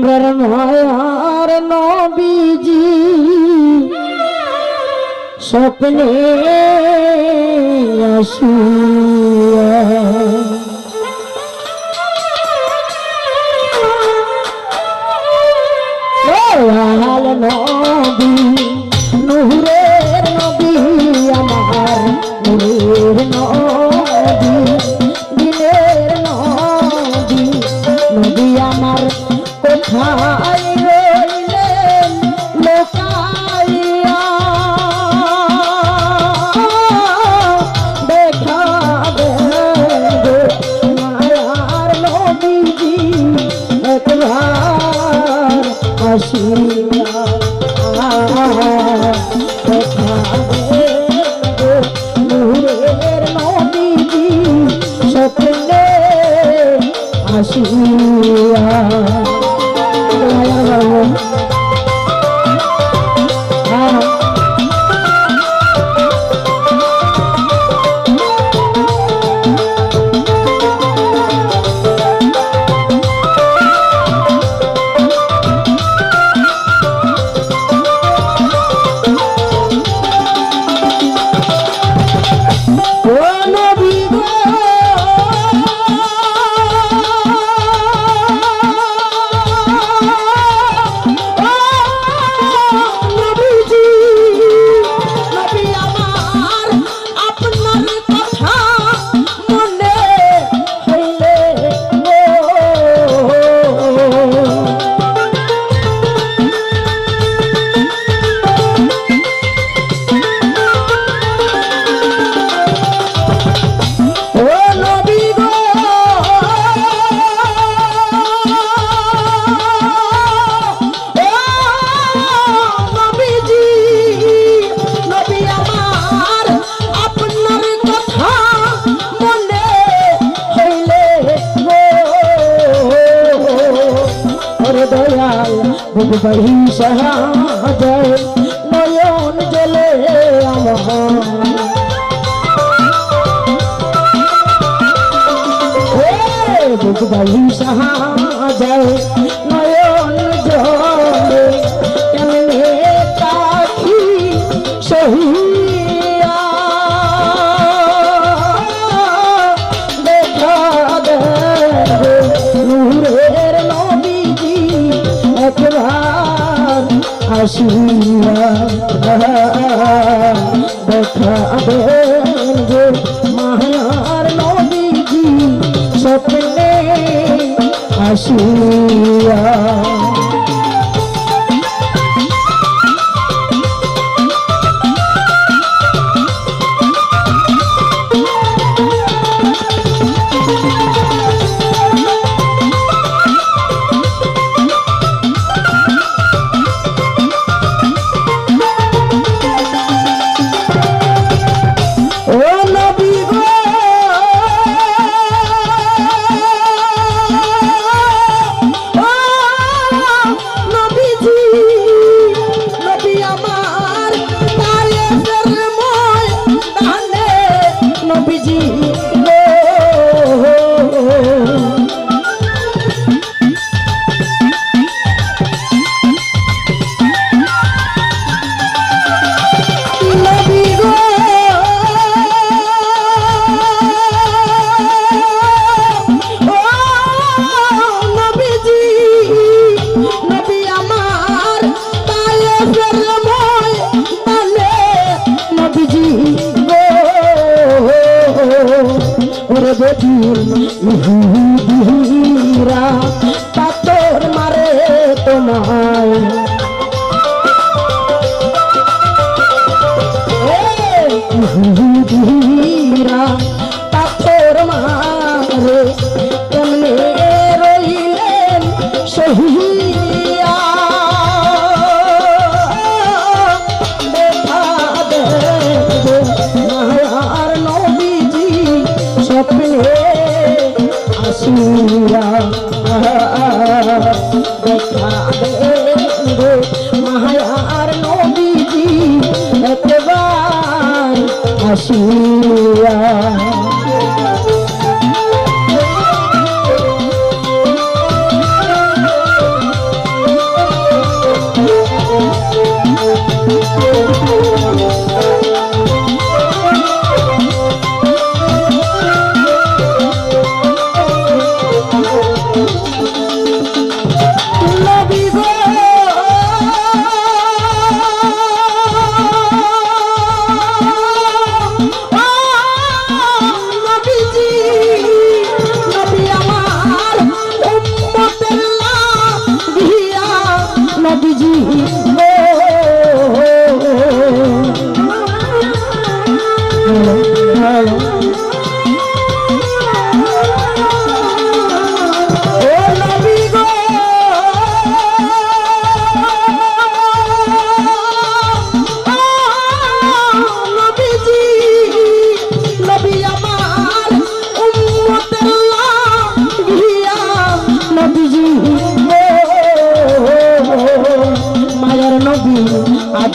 আমরার মায়ার নবীজি স্বপ্নে আসিয়া দয়াল নবী নূরের নবী আমার নূরের নবী দিনের নবী নবী আমার কোথায় রইলেন লোকাইয়া দেখা দেবে মায়ার নবীজি একবার আসিয়া দেখা দেবে নূরের নবীজি স্বপ্নে আসিয়া বহি সাহায্য নয়ন জলে আমার বহি সাহায্য নয়ন জলে কেমনে পাখি সহিয়া দেখা দেবে নূরের নবীজি একবার আসিয়া দেখা দেবে মায়ার নবীজি স্বপ্নে আসিয়া ইহুদিরা পাথর মারে তোমায় ইহুদিরা পাথর মারে কেমনে রইলেন সহিয়া দেখা দেবে মায়ার নবীজি স্বপ্নে আসিয়া দেখা দেবে মায়ার নবীজি একবার আসিয়া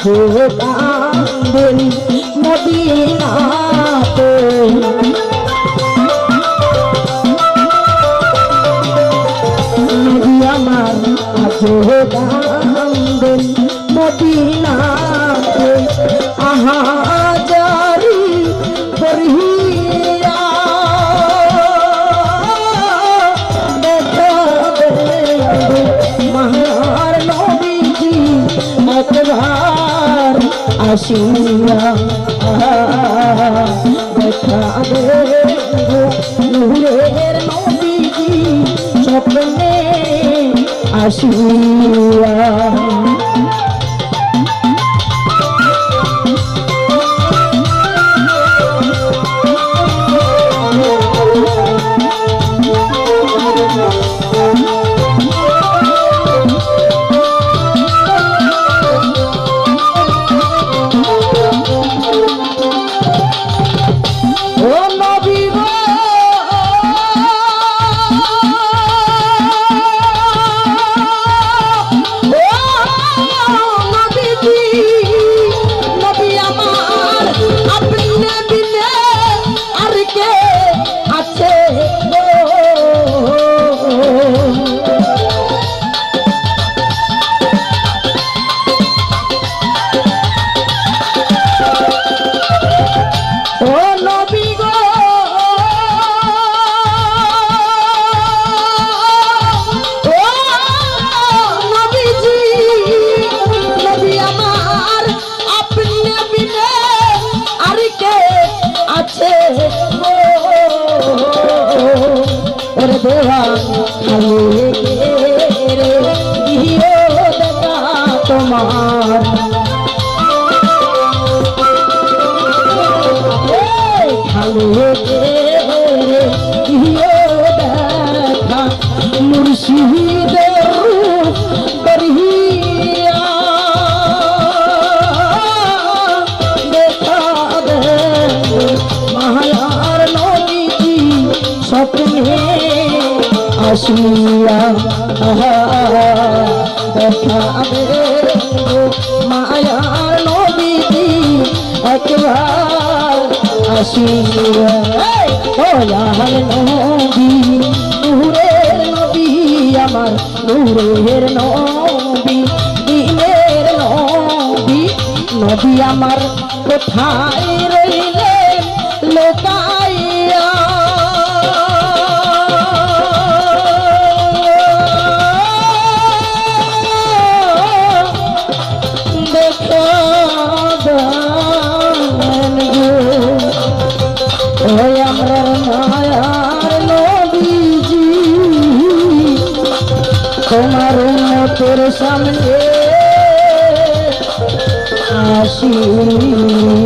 আজো কান্দেন মদিনাতে নবী আমার আজো কান্দেন মদিনাতে আহাজারি করিয়া মহার নবীজি একবার আসিয়া দেখা দেবো নূরের নবীজি স্বপ্নে আসিয়া দেওয়া খালে রে দিও দেখা তোমার খালে রে দিও দেখা মুর্শিদের রূপ করিয়া দেখা দে মায়ার নবীজি স্বপ্নে আসিয়া দেখা দেবো মায়ার নবীজি একবার আসিয়া দয়াল নবী নূরের নবী আমার নূরের নবী দিনের নবী নবী আমার কোথায় রইলেন লোকাইয়া তোমার মতের সামনে আসিয়া